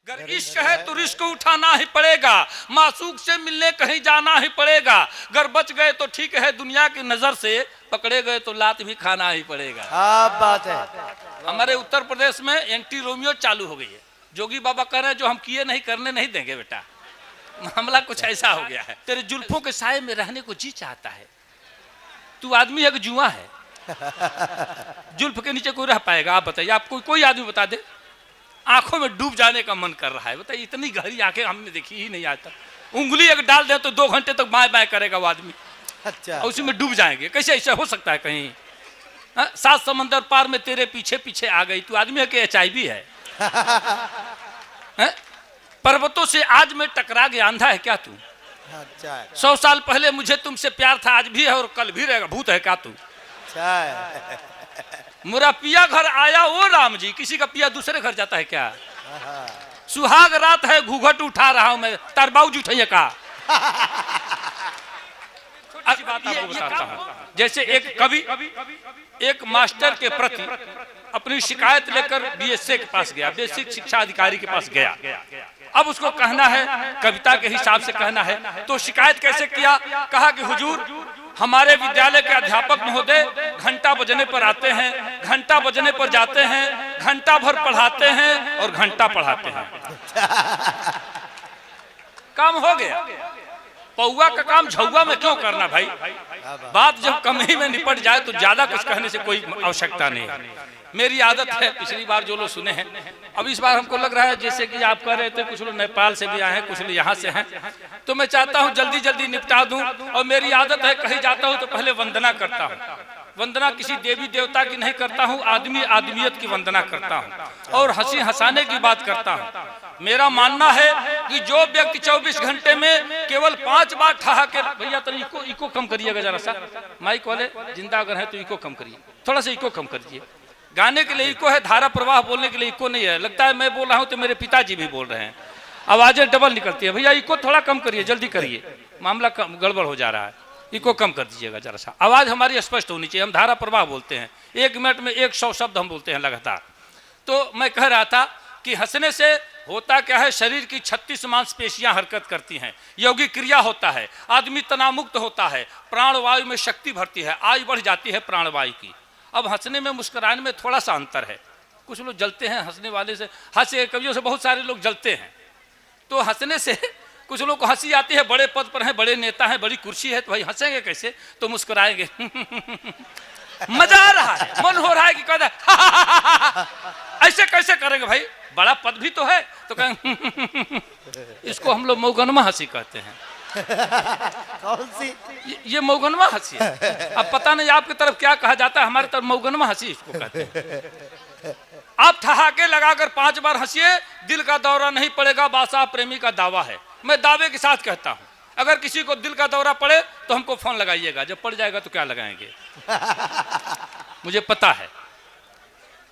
अगर इश्क है तो रिस्क उठाना ही पड़ेगा, मासूक से मिलने कहीं जाना ही पड़ेगा। अगर बच गए तो ठीक है, दुनिया की नजर से पकड़े गए तो लात भी खाना ही पड़ेगा। हाँ बात है। हमारे उत्तर प्रदेश में एंटी रोमियो चालू हो गई है। जोगी बाबा कह रहे हैं जो हम किए नहीं करने नहीं देंगे बेटा। मामला कुछ ऐसा हो गया है, तेरे जुल्फों के साए में रहने को जी चाहता है। तू आदमी है कि जुआ है? जुल्फ के नीचे कोई रह पाएगा? आप बताइए, आपको कोई आदमी बता दे। आंखों में डूब जाने का मन कर रहा है। बताइए, इतनी गहरी आंखें हमने देखी ही नहीं आज तक। उंगली अगर डाल दे तो 2 घंटे तक बाएं बाएं करेगा वो आदमी। अच्छा, उसी में डूब जाएंगे। कैसे ऐसा हो सकता है? कहीं 7 समंदर पार में तेरे पीछे पीछे आ गई। तू आदमी है कि HIV है? पर्वतों से आज मैं टकरा गया, अंधा है क्या तू? अच्छा 100 साल पहले मुझे तुमसे प्यार था, आज भी है और कल भी रहेगा। भूत है क्या तू? अच्छा मेरा पिया घर आया ओ राम जी। किसी का पिया दूसरे घर जाता है क्या? सुहाग रात है, घूंघट उठा रहा हूं मैं। तार बाबूजी उठाइए का। छोटी सी बात आपको बताता हूं। जैसे एक कवि एक मास्टर के प्रति अपनी शिकायत लेकर BSA के पास गया, बेसिक शिक्षा अधिकारी के पास गया। अब उसको कहना है, कविता के हिसाब से कहना है, तो शिकायत कैसे किया? कहा कि हुजूर, हमारे विद्यालय के अध्यापक महोदय घंटा बजने पर आते हैं, घंटा बजने पर जाते हैं, घंटा भर पढ़ाते हैं और घंटा पढ़ाते हैं। काम हो गया। पौआ का काम झौआ में क्यों करना भाई? बात जब कम ही में निपट जाए तो ज्यादा कुछ कहने से कोई आवश्यकता नहीं है। मेरी आदत है, पिछली बार जो लोग सुने हैं, अब इस बार हमको लग रहा है जैसे कि आप कह रहे थे कुछ लोग नेपाल से भी आए हैं, कुछ लोग यहाँ से हैं, तो मैं चाहता हूँ जल्दी जल्दी निपटा दूं। और मेरी आदत है, कहीं जाता हूँ तो पहले वंदना करता हूँ। वंदना किसी देवी देवता की नहीं करता हूँ, आदमी आदमियत की वंदना करता हूँ और हंसी हंसाने की बात करता हूँ। मेरा मानना है कि जो व्यक्ति 24 घंटे में केवल 5 बार ठहाके, भैया तो इको कम करिएगा जरा सा, माइक वाले जिंदा अगर है तो इको कम करिए, थोड़ा सा इको कम करिए। गाने के लिए इको है, धारा प्रवाह बोलने के लिए इको नहीं है। लगता है मैं बोल रहा हूँ तो मेरे पिताजी भी बोल रहे हैं, आवाजें डबल निकलती है। भैया इको थोड़ा कम करिए, जल्दी करिए, मामला गड़बड़ हो जा रहा है। इको कम कर दीजिएगा जरा सा, आवाज हमारी स्पष्ट होनी चाहिए। हम धारा प्रवाह बोलते हैं, 1 मिनट में 100 शब्द हम बोलते हैं लगातार। तो मैं कह रहा था कि हंसने से होता क्या है, शरीर की 36 मांसपेशियां हरकत करती हैं, यौगिक क्रिया होता है, आदमी तनावमुक्त होता है, प्राणवायु में शक्ति भरती है, आयु बढ़ जाती है प्राणवायु की। अब हंसने में मुस्कुराने में थोड़ा सा अंतर है। कुछ लोग जलते हैं हंसने वाले से, हंसे कवियों से बहुत सारे लोग जलते हैं। तो हंसने से कुछ लोग को हंसी आती है, बड़े पद पर हैं, बड़े नेता हैं, बड़ी कुर्सी है, तो भाई हंसेंगे कैसे? तो मुस्कुराएंगे। मजा आ रहा है, मन हो रहा है कि कहता ऐसे कैसे करेंगे भाई, बड़ा पद भी तो है, तो कहें इसको हम लोग मौगनमा हंसी कहते हैं। कौन सी? ये मौगनमा हंसी है। अब पता नहीं आपकी तरफ क्या कहा जाता है, हमारी तरफ मौगनमा हंसी इसको कहते हैं। आप ठहाके लगाकर 5 बार हंसिए, दिल का दौरा नहीं पड़ेगा, बादशाह प्रेमी का दावा है। मैं दावे के साथ कहता हूं, अगर किसी को दिल का दौरा पड़े तो हमको फोन लगाइएगा, जब पड़ जाएगा तो क्या लगाएंगे? मुझे पता है।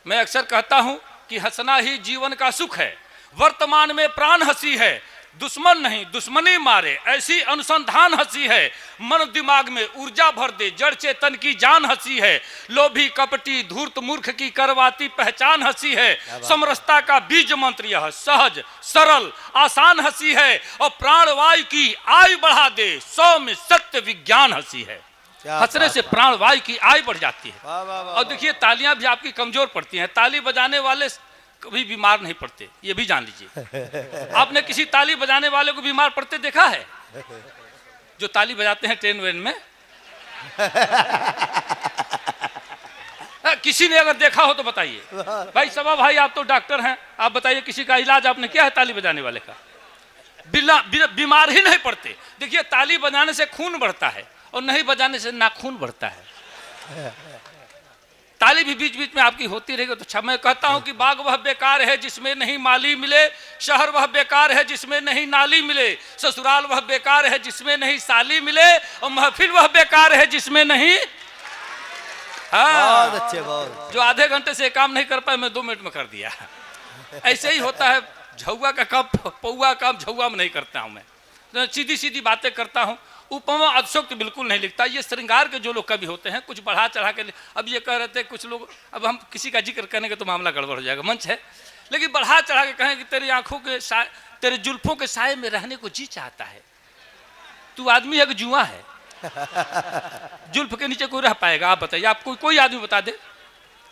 मैं अक्सर कहता हूं कि हंसना ही जीवन का सुख है, वर्तमान में प्राण हंसी है, दुश्मन नहीं दुश्मनी मारे ऐसी अनुसंधान हंसी है, मन दिमाग में ऊर्जा भर दे जड़ चेतन की जान हंसी है, लोभी कपटी धूर्त मूर्ख की करवाती पहचान हंसी है, समरसता का बीज मंत्र यह सहज सरल आसान हंसी है, और प्राणवायु की आयु बढ़ा दे 100 में सत्य विज्ञान हंसी है। हंसने से प्राणवायु की आयु बढ़ जाती है। और देखिए, तालियां भी आपकी कमजोर पड़ती हैं, ताली बजाने वाले कभी बीमार नहीं पड़ते, ये भी जान लीजिए। आपने किसी ताली बजाने वाले को बीमार पड़ते देखा है? जो ताली बजाते हैं ट्रेन वेन में, किसी ने अगर देखा हो तो बताइए। भाई सबा भाई, आप तो डॉक्टर हैं, आप बताइए किसी का इलाज आपने किया है ताली बजाने वाले का? बीमार ही नहीं पड़ते। देखिए, ताली बजाने से खून बढ़ता है और नहीं बजाने से नाखून बढ़ता है। ताली भी बीच बीच में आपकी होती रहेगी तो मैं कहता हूं कि बाग वह बेकार है जिसमें नहीं माली मिले, शहर वह बेकार है जिसमें नहीं नाली मिले, ससुराल वह बेकार है जिसमें नहीं साली मिले, और महफिल वह बेकार है जिसमें नहीं। हाँ, बहुत अच्छे, बहुत। जो आधे घंटे से काम नहीं कर पाए, मैं 2 मिनट में कर दिया। ऐसे ही होता है। झौआ का काम पौआ काम झौआ में नहीं करता हूं मैं, तो सीधी सीधी बातें करता हूं। उपमा अतिशोक्ति बिल्कुल नहीं लिखता। ये श्रृंगार के जो लोग कवि होते हैं, कुछ बढ़ा चढ़ा के, अब ये कह रहे थे कुछ लोग, अब हम किसी का जिक्र करने के तो मामला गड़बड़ हो जाएगा, मंच है, लेकिन बढ़ा चढ़ा के कहें कि तेरी आंखों के तेरे जुल्फों के साए में रहने को जी चाहता है। तू आदमी है कि जुआ है? जुल्फ के नीचे कोई रह पाएगा? आप बताइए, आपको कोई आदमी बता दे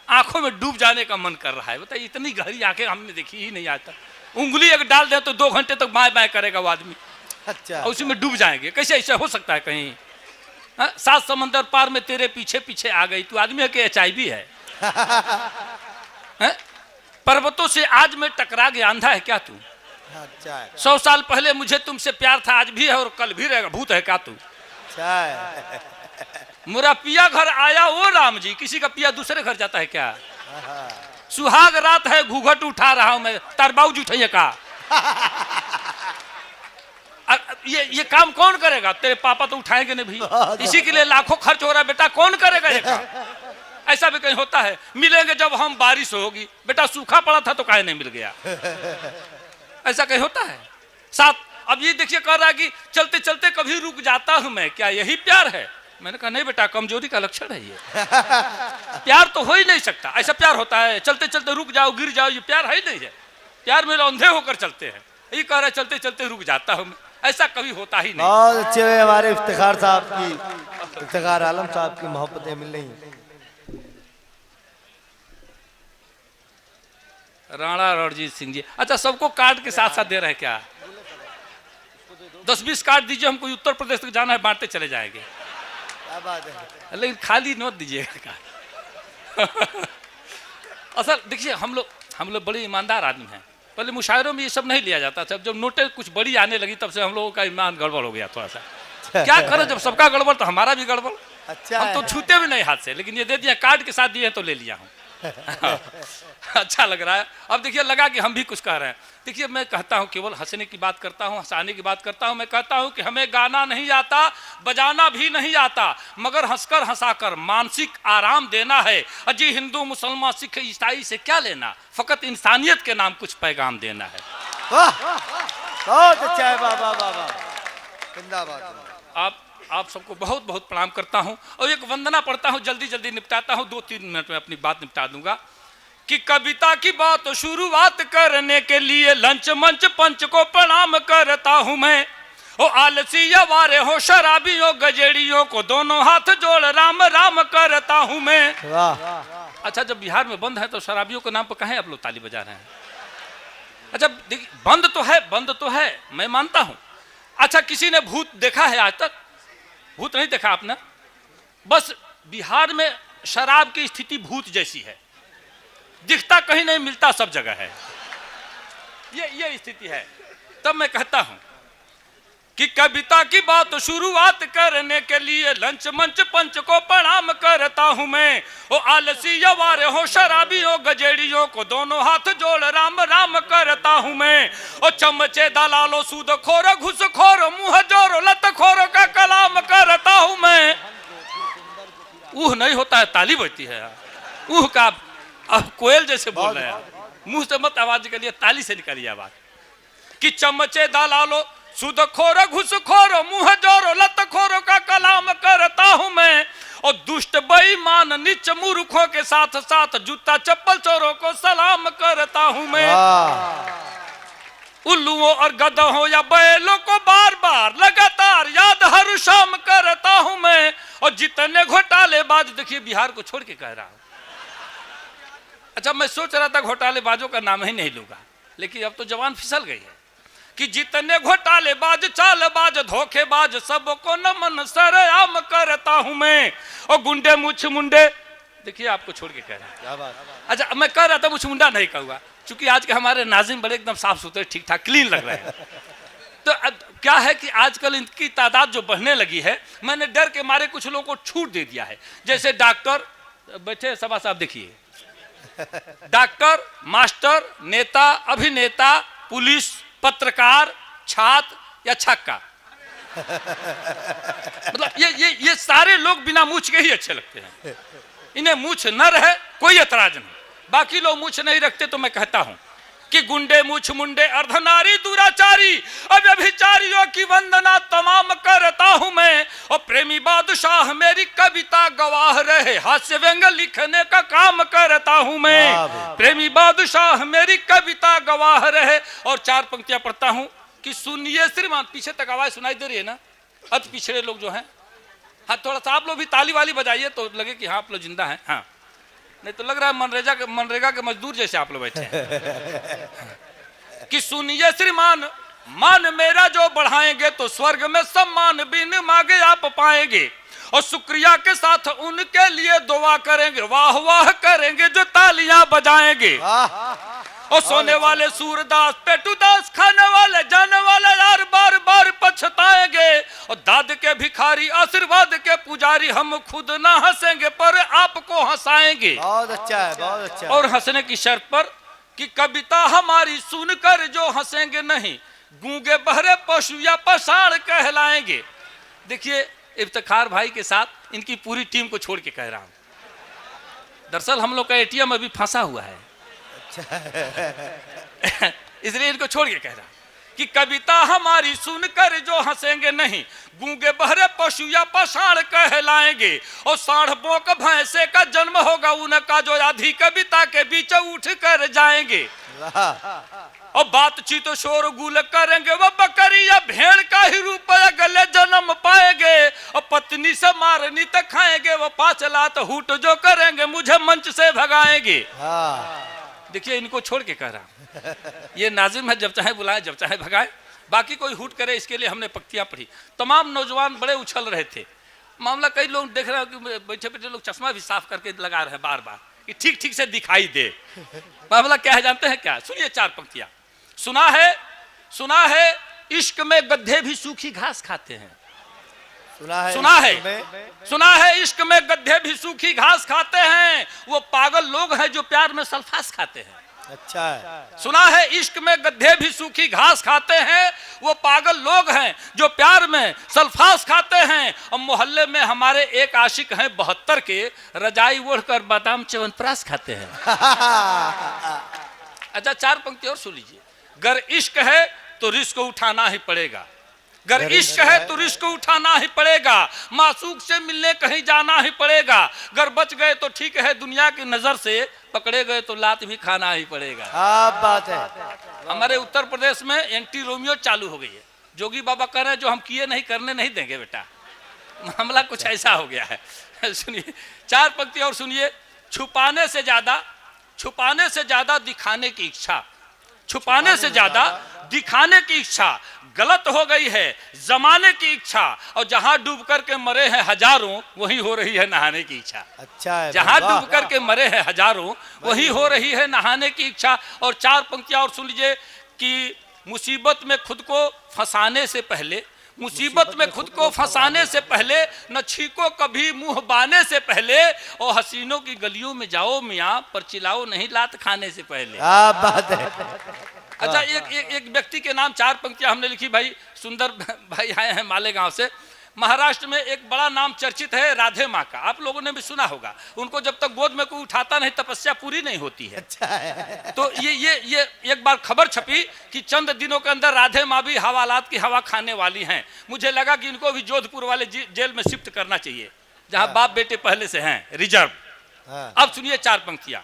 आंखों में डूब जाने का मन कर रहा है? बताइए, इतनी गहरी आंखें हमने देखी ही नहीं आज तक। उंगली अगर डाल दे तो 2 घंटे तक बाएं बाएं करेगा वो आदमी। अच्छा, और उसी में डूब जाएंगे। कैसे ऐसा हो सकता है? कहीं 7 समंदर पार में तेरे पीछे पीछे आ गई। तू आदमी है कि HIV है? पर्वतों से आज मैं टकरा गया, अंधा है क्या तू? अच्छा है, 100 साल पहले मुझे तुमसे प्यार था, आज भी है और कल भी रहेगा। भूत है क्या तू? अच्छा है। मेरा पिया घर आया ओ राम जी। किसी का पिया दूसरे घर जाता है क्या? सुहाग रात है, घूंघट उठा रहा हूं मैं, तरबाउज उठाइए का। ये काम कौन करेगा? तेरे पापा तो उठाएंगे नहीं भाई, इसी के लिए लाखों खर्च हो रहा है बेटा, कौन करेगा ये काम? ऐसा भी कहीं होता है? मिलेंगे जब हम बारिश होगी। बेटा सूखा पड़ा था तो काहे नहीं मिल गया? ऐसा कहीं होता है? साथ अब ये देखिए कह रहा है कि चलते चलते कभी रुक जाता हूं मैं, क्या यही प्यार है? मैंने कहा नहीं बेटा, कमजोरी का लक्षण है ये। प्यार तो हो ही नहीं सकता। ऐसा प्यार होता है चलते चलते रुक जाओ गिर जाओ? ये प्यार है ही नहीं है। प्यार में अंधे होकर चलते हैं। ये कह रहा है चलते चलते रुक जाता हूं मैं, ऐसा कभी होता ही नहीं। बहुत अच्छे हुए हमारे इफ्तिखार साहब की, इफ्तिखार आलम साहब की मोहब्बतें मिल रही। राणा रणजीत सिंह जी, अच्छा सबको कार्ड के साथ साथ दे रहे हैं क्या? 10-20 कार्ड दीजिए हमको, उत्तर प्रदेश तक जाना है, बांटते चले जाएंगे। क्या बात है? लेकिन खाली नोट दीजिएगा। असल देखिए हम लोग बड़े ईमानदार आदमी हैं। पहले मुशायरों में ये सब नहीं लिया जाता था। जब नोटें कुछ बड़ी आने लगी तब से हम लोगों का ईमान गड़बड़ हो गया थोड़ा सा। क्या करें, जब सबका गड़बड़ तो हमारा भी गड़बड़। अच्छा, हम तो छूते भी नहीं हाथ से, लेकिन ये दे दिया, कार्ड के साथ दिए तो ले लिया हूँ। अच्छा लग रहा है। अब देखिए लगा कि हम भी कुछ कह रहे हैं। देखिए मैं कहता हूँ केवल हंसने की बात करता हूँ, हंसाने की बात करता हूँ। मैं कहता हूँ कि हमें गाना नहीं आता, बजाना भी नहीं आता, मगर हंसकर हंसाकर मानसिक आराम देना है। अजी हिंदू मुसलमान सिख ईसाई से क्या लेना, फकत इंसानियत के नाम कुछ पैगाम देना है। वाह, बहुत अच्छा है। वाह वाह वाह वाह, जिंदाबाद। आप सबको बहुत बहुत प्रणाम करता हूं और एक वंदना पढ़ता हूं, जल्दी जल्दी निपटाता हूं, 2-3 मिनट में अपनी बात निपटा दूंगा। कि कविता की बात तो शुरुआत करने के लिए लंच मंच पंच को प्रणाम करता हूं मैं। ओ आलसी अवारे हो शराबियों गजेड़ियों को दोनों हाथ जोड़ राम राम करता हूं मैं। वाह, अच्छा जब बिहार में बंद है तो शराबियों के नाम पर कहें आप लोग ताली बजा रहे हैं? अच्छा देखिए बंद तो है मैं मानता हूं। अच्छा किसी ने भूत देखा है आज तक? भूत नहीं देखा आपने? बस बिहार में शराब की स्थिति भूत जैसी है, दिखता कहीं नहीं मिलता सब जगह है। ये स्थिति है। तब मैं कहता हूं कि कविता की बात शुरुआत करने के लिए लंच मंच पंच को प्रणाम करता हूं मैं। ओ आलसी अवारे हो शराबियों गजेड़ियों को दोनों हाथ जोड़ राम राम करता हूं मैं। ओ चमचे दलालो सूदखोर घुसखोर मुंह जोर लतखोर का कलाम करता हूं मैं। नहीं होता है, ताली बजती है। का अब कोयल जैसे बोल रहे हैं, मुंह से मत आवाज निकलिए, ताली से निकलिए आवाज। कि चमचे दलालो सुदखोर घुसखोर मुंह जोरो लतखोरों का कलाम करता हूं मैं। और दुष्ट बेईमान नीच मूर्खों के साथ साथ जूता चप्पल चोरों को सलाम करता हूं मैं। उल्लुओं और गधों या बैलों को बार बार लगातार याद हर शाम करता हूं मैं। और जितने घोटालेबाज, देखिए बिहार को छोड़ के कह रहा हूं। अच्छा मैं सोच रहा था घोटालेबाजों का नाम ही नहीं लूंगा, लेकिन अब तो जवान फिसल गई है। कि जितने घोटालेबाज चालबाज धोखेबाज सबको नमन सरेआम करता हूं मैं। और गुंडे मुछ मुंडे, देखिए आपको छोड़ के कह रहा है। अच्छा मैं कह रहा था मुछ मुंडा नहीं कहूंगा, क्योंकि आज के हमारे नाज़िम बड़े एकदम साफ सुथरे ठीक ठाक क्लीन लग रहे हैं। तो क्या है कि आजकल इनकी तादाद जो बढ़ने लगी है, मैंने डर के मारे कुछ लोगों को छूट दे दिया है। जैसे डॉक्टर बैठे सभा साहब, देखिए डॉक्टर, मास्टर, नेता, अभिनेता, पुलिस, पत्रकार, छात्र या छक्का, मतलब ये सारे लोग बिना मूछ के ही अच्छे लगते हैं। इन्हें मूछ न रहे कोई एतराज नहीं, बाकी लोग मूछ नहीं रखते। तो मैं कहता हूं कि गुंडे मुछ मुंडे अर्धनारी दुराचारी अव्यभिचारियों की वंदना तमाम करता हूं मैं। और प्रेमी बादशाह मेरी कविता गवाह रहे, हास्य व्यंग लिखने का काम करता हूं मैं। प्रेमी बादशाह मेरी कविता गवाह रहे। और 4 पंक्तियां पढ़ता हूं कि सुनिए श्रीमान। पीछे तक आवाज सुनाई दे रही है ना? अब पिछड़े लोग जो हैं, हाँ थोड़ा सा आप लोग भी ताली वाली बजाइए तो लगे कि हाँ आप लोग जिंदा हैं। हाँ नहीं तो लग रहा है मनरेगा के मजदूर जैसे आप लोग बैठे हैं। कि सुनिए श्रीमान, मान मेरा जो बढ़ाएंगे तो स्वर्ग में सम्मान बिन मांगे आप पाएंगे। और शुक्रिया के साथ उनके लिए दुआ करेंगे, वाह वाह करेंगे जो तालियां बजाएंगे। और सोने वाले सूरदास पेटूदास, खाने वाले जाने वाले यार बार बार पछताएंगे। और दाद के भिखारी आशीर्वाद के पुजारी हम खुद ना हंसेंगे पर आपको हंसाएंगे। बहुत अच्छा है, बहुत अच्छा है। और हंसने की शर्त पर कि कविता हमारी सुनकर जो हंसेंगे नहीं, गूंगे बहरे पशु या पसाड़ कहलाएंगे। देखिए इफ्तिखार भाई के साथ इनकी पूरी टीम को छोड़ के कह रहा हूं। दरअसल हम लोग का एटीएम अभी फंसा हुआ है, इसलिए इनको छोड़ के कह रहा कि कविता हमारी सुनकर जो हंसेंगे नहीं, गूंगे बहरे पशु या पसाड़ कहलाएंगे। और साढ़ बोक भैंसे का जन्म होगा उनका जो आधी कविता के बीच उठ कर जाएंगे। और बातचीत शोर गुल करेंगे वो बकरी या भेड़ का ही रूप गले जन्म पाएंगे। और पत्नी से मारनी तक खाएंगे वो 5 लात हुट जो करेंगे मुझे मंच से भगाएंगे। देखिए इनको छोड़ के कह रहा, ये नाजिम है, जब चाहे बुलाए जब चाहे भगाए, बाकी कोई हुट करे इसके लिए हमने पंक्तियां पढ़ी। तमाम नौजवान बड़े उछल रहे थे। मामला कई लोग देख रहे हो कि बैठे बैठे लोग चश्मा भी साफ करके लगा रहे हैं बार बार कि ठीक ठीक से दिखाई दे। मामला क्या है जानते हैं क्या? सुनिए 4 पंक्तियां। सुना है इश्क में गड्ढे भी सूखी घास खाते हैं। सुना है इश्क में गड्ढे भी सूखी घास खाते हैं, वो पागल लोग हैं जो प्यार में सल्फास खाते हैं। अच्छा है। सुना है इश्क में गड्ढे भी सूखी घास खाते हैं, वो पागल लोग हैं जो प्यार में सल्फास खाते हैं। और मोहल्ले में हमारे एक आशिक हैं 72 के, रजाई ओढ़कर बादाम च्यवनप्राश खाते हैं। अच्छा 4 पंक्ति और सुन लीजिए। गर इश्क है तो रिस्क उठाना ही पड़ेगा, गर इश्क है तो रिस्क उठाना ही पड़ेगा, मासूक से मिलने कहीं जाना ही पड़ेगा। गर बच गए तो ठीक है दुनिया की नजर से, पकड़े गए तो लात भी खाना ही पड़ेगा। बात है। हमारे उत्तर प्रदेश में एंटी रोमियो चालू हो गई है। जोगी बाबा कह रहे हैं जो हम किए नहीं करने नहीं देंगे बेटा। मामला कुछ ऐसा हो गया है। सुनिए 4 पंक्ति और सुनिए। छुपाने से ज्यादा दिखाने की इच्छा, छुपाने से ज्यादा दिखाने की इच्छा गलत हो गई है जमाने की इच्छा। और जहां डूब करके मरे हैं हजारों वहीं हो रही है नहाने की इच्छा। अच्छा है। जहां डूब करके मरे हैं हजारों वहीं हो रही है नहाने की इच्छा। और 4 पंक्तियां और सुन लीजिए कि मुसीबत में खुद को फंसाने से पहले, मुसीबत में खुद को फंसाने से पहले, न छीको कभी मुंह बाने से पहले। और हसीनों की गलियों में जाओ मियाँ पर चिल्लाओ नहीं लात खाने से पहले। बात है। अच्छा एक व्यक्ति के नाम 4 पंक्तियां हमने लिखी। भाई सुंदर भाई आए हैं मालेगांव से। महाराष्ट्र में एक बड़ा नाम चर्चित है राधे माँ का, आप लोगों ने भी सुना होगा। उनको जब तक गोद में कोई उठाता नहीं तपस्या पूरी नहीं होती है। अच्छा है। तो ये एक बार खबर छपी कि चंद दिनों के अंदर राधे माँ भी हवालात की हवा खाने वाली हैं। मुझे लगा कि इनको भी जोधपुर वाले जेल में शिफ्ट करना चाहिए जहाँ बाप बेटे पहले से हैं रिजर्व। अब सुनिए 4 पंक्तियां।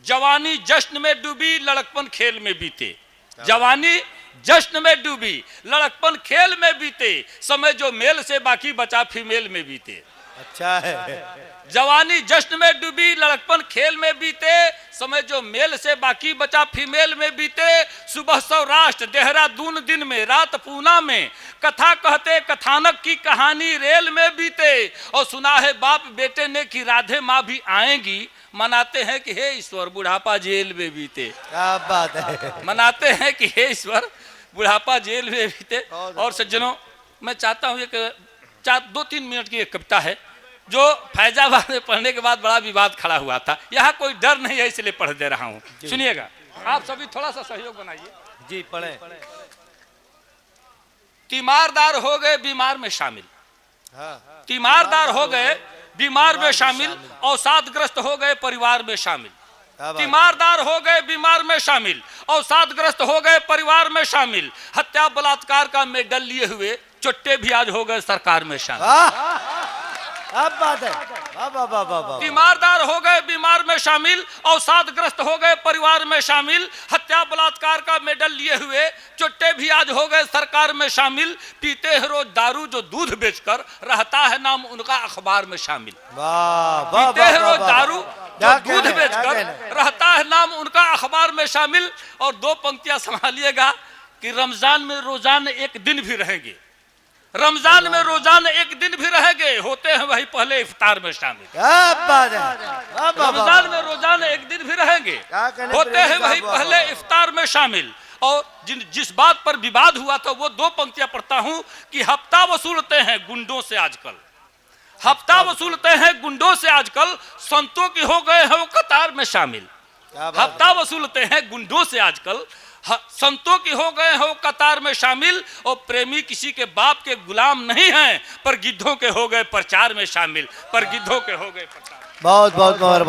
जवानी जश्न में डूबी लड़कपन खेल में बीते, जवानी जश्न में डूबी लड़कपन खेल में बीते, समय जो मेल से बाकी बचा फीमेल में बीते। अच्छा है। जवानी जश्न में डूबी लड़कपन खेल में बीते, समय जो मेल से बाकी बचा फीमेल में बीते। सुबह सौराष्ट्र देहरादून दिन में, रात पूना में, कथा कहते कथानक की कहानी रेल में बीते। और सुना है बाप बेटे ने कि राधे माँ भी आएंगी, मनाते हैं कि हे ईश्वर बुढ़ापा जेल में बीते। क्या बात है। मनाते हैं कि हे ईश्वर बुढ़ापा जेल में बीते। और सज्जनों मैं चाहता हूँ एक 2-3 मिनट की एक कविता है जो फैजाबाद में पढ़ने के बाद बड़ा विवाद खड़ा हुआ था। यहाँ कोई डर नहीं है इसलिए पढ़ दे रहा हूँ, सुनिएगा। आप सभी थोड़ा सा सहयोग बनाइए। जी पढ़े। तीमारदार हो गए बीमार में शामिल, तीमारदार हो गए बीमार में शामिल, अवसादग्रस्त हो गए परिवार में शामिल। तीमारदार हो गए बीमार में शामिल, अवसादग्रस्त हो गए परिवार में शामिल, हत्या बलात्कार का मेडल लिए हुए चुट्टे भी आज हो गए सरकार में शामिल। अब बात है। तीमारदार हो गए बीमार में शामिल, अवसादग्रस्त हो गए परिवार में शामिल, हत्या बलात्कार का मेडल लिए हुए चुट्टे भी आज हो गए सरकार में शामिल। पीते हैं रोज दारू जो दूध बेचकर, रहता है नाम उनका अखबार में शामिल। पीते हैं रोज दारू जो दूध बेचकर, रहता है नाम उनका अखबार में शामिल। और दो पंक्तियां संभालिएगा कि रमजान में रोजाना एक दिन भी रहेंगे, रमजान में रोजाना एक दिन भी रहेंगे, होते हैं वही पहले इफ्तार में शामिल। क्या बात है। रमजान में रोजाना एक दिन भी रहेंगे, होते हैं वही पहले इफ्तार में शामिल। और जिस बात पर विवाद हुआ था वो दो पंक्तियां पढ़ता हूं कि हफ्ता वसूलते हैं गुंडों से आजकल, हफ्ता वसूलते हैं गुंडों से आजकल, संतों की हो गए हैं वो कतार में शामिल। हफ्ता वसूलते हैं गुंडों से आजकल, संतों की हो गए हो कतार में शामिल। और प्रेमी किसी के बाप के गुलाम नहीं हैं, पर गिद्धों के हो गए प्रचार में शामिल, पर गिद्धों के हो गए प्रचार। बहुत बहुत मुबारक।